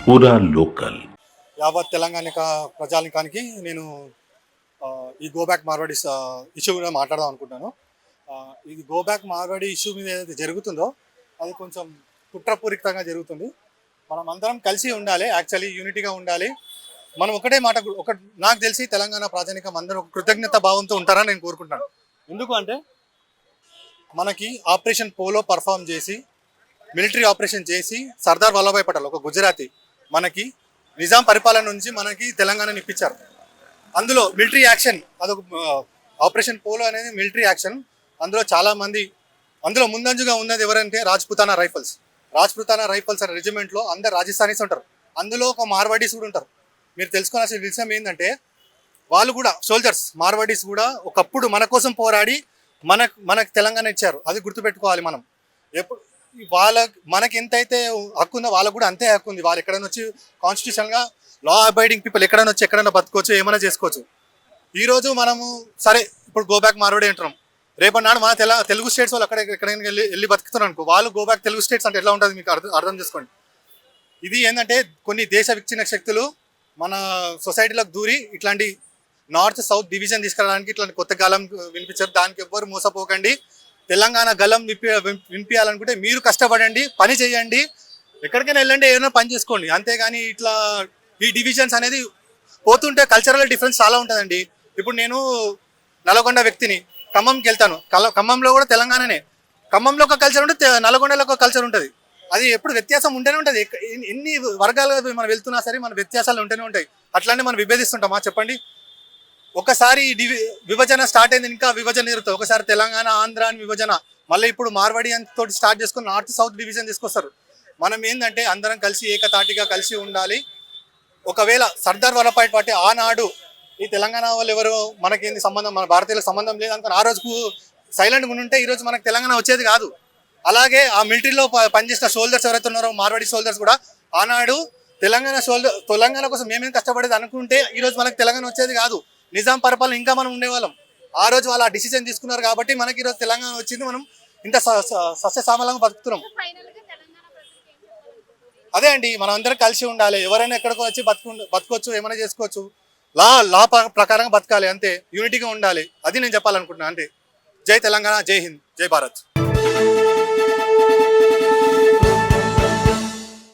పూరా లోకల్ యావత్ తెలంగాణ ప్రజానికానికి నేను ఈ గో బ్యాక్ మార్వాడి ఇష్యూ మీద మాట్లాడదాం అనుకుంటాను. ఇది గో బ్యాక్ మార్వాడి ఇష్యూ మీద ఏదైతే జరుగుతుందో అది కొంచెం కుట్రపూరితంగా జరుగుతుంది. మనం అందరం కలిసి ఉండాలి, యాక్చువల్లీ యూనిటీగా ఉండాలి. మనం ఒకటే మాట, నాకు తెలిసి తెలంగాణ ప్రజానికం అందరూ ఒక కృతజ్ఞత భావంతో ఉంటారని నేను కోరుకుంటాను. ఎందుకు అంటే మనకి ఆపరేషన్ పోలో పర్ఫామ్ చేసి, మిలిటరీ ఆపరేషన్ చేసి సర్దార్ వల్లభాయ్ పటేల్ ఒక గుజరాతీ మనకి నిజాం పరిపాలన నుంచి మనకి తెలంగాణని ఇప్పించారు. అందులో మిలిటరీ యాక్షన్, అదొక ఆపరేషన్ పోలో అనేది మిలిటరీ యాక్షన్. అందులో చాలామంది, అందులో ముందంజుగా ఉన్నది ఎవరంటే రాజ్పుతానా రైఫల్స్ అనే రెజిమెంట్లో అందరు రాజస్థానీస్ ఉంటారు. అందులో ఒక మార్వాడీస్ కూడా ఉంటారు. మీరు తెలుసుకోవాల్సిన విషయం ఏంటంటే వాళ్ళు కూడా సోల్జర్స్, మార్వాడీస్ కూడా ఒకప్పుడు మన కోసం పోరాడి మనకు తెలంగాణ ఇచ్చారు. అది గుర్తుపెట్టుకోవాలి. మనం ఎప్పుడు మనకి ఎంతైతే హక్కు ఉందో వాళ్ళకు కూడా అంతే హక్కు ఉంది. వాళ్ళు ఎక్కడైనా వచ్చి కాన్స్టిట్యూషన్గా లా అబైడింగ్ పీపుల్ ఎక్కడైనా వచ్చి ఎక్కడైనా బతుకోవచ్చు, ఏమైనా చేసుకోవచ్చు. ఈరోజు మనము సరే ఇప్పుడు గో బ్యాక్ మార్వాడి అంటున్నాం, రేపటి నాడు మన తెలుగు స్టేట్స్ వాళ్ళు ఎక్కడైనా వెళ్ళి బతుకుతున్నారు అనుకో, వాళ్ళు గో బ్యాక్ తెలుగు స్టేట్స్ అంటే ఎట్లా ఉంటుంది మీకు అర్థం చేసుకోండి. ఇది ఏంటంటే కొన్ని దేశ విచ్ఛిన్న శక్తులు మన సొసైటీలోకి దూరి ఇట్లాంటి నార్త్ సౌత్ డివిజన్ తీసుకురావడానికి ఇట్లాంటి కొత్త గాలం వినిపించారు. దానికి ఎవ్వరు మోసపోకండి. తెలంగాణ గలం వినిపించాలనుకుంటే మీరు కష్టపడండి, పని చేయండి, ఎక్కడికైనా వెళ్ళండి, ఏదైనా పని చేసుకోండి. అంతేగాని ఇట్లా ఈ డివిజన్స్ అనేది పోతుంటే కల్చరల్ డిఫరెన్స్ చాలా ఉంటుందండి. ఇప్పుడు నేను నల్గొండ వ్యక్తిని, ఖమ్మంకి వెళ్తాను, ఖమ్మంలో కూడా తెలంగాణనే. ఖమ్మంలో ఒక కల్చర్ ఉంటుంది, నల్గొండలో ఒక కల్చర్ ఉంటుంది. అది ఎప్పుడు వ్యత్యాసం ఉంటేనే ఉంటుంది. ఎన్ని వర్గాలుగా మనం వెళ్తున్నా సరే మన వ్యత్యాసాలు ఉంటేనే ఉంటాయి. అట్లానే మనం విభేదిస్తుంటామా చెప్పండి? ఒకసారి విభజన స్టార్ట్ అయింది, ఇంకా విభజన జరుగుతుంది. ఒకసారి తెలంగాణ ఆంధ్ర అని విభజన, మళ్ళీ ఇప్పుడు మార్వాడి తోటి స్టార్ట్ చేసుకుని నార్త్ సౌత్ డివిజన్ తీసుకొస్తారు. మనం ఏంటంటే అందరం కలిసి ఏకతాటిగా కలిసి ఉండాలి. ఒకవేళ సర్దార్ వల్లభాయ్ పటేల్ ఆనాడు ఈ తెలంగాణ వాళ్ళు ఎవరు మనకేంది సంబంధం, మన భారతీయులకు సంబంధం లేదు అనుకుని ఆ రోజుకు సైలెంట్గా ఉంటే ఈరోజు మనకు తెలంగాణ వచ్చేది కాదు. అలాగే ఆ మిలిటరీలో పనిచేసిన సోల్జర్స్ ఎవరైతే ఉన్నారో మార్వాడి సోల్జర్స్ కూడా ఆనాడు తెలంగాణ కోసం మేమేం కష్టపడేది అనుకుంటే ఈరోజు మనకు తెలంగాణ వచ్చేది కాదు. నిజాం పరిపాలన ఇంకా మనం ఉండేవాళ్ళం. ఆ రోజు వాళ్ళు ఆ డిసిజన్ తీసుకున్నారు కాబట్టి మనకి ఈరోజు తెలంగాణ వచ్చింది. మనం ఇంత సస్యశ్యామలంగా బతుకుతున్నాం. అదే అండి, మనం అందరం కలిసి ఉండాలి. ఎవరైనా ఎక్కడికో వచ్చి బతుకోవచ్చు, ఏమైనా చేసుకోవచ్చు. లా ప్రకారంగా బతకాలి, అంతే. యూనిటీగా ఉండాలి. అది నేను చెప్పాలనుకుంటున్నాను. అంటే జై తెలంగాణ, జై హింద్, జై భారత్.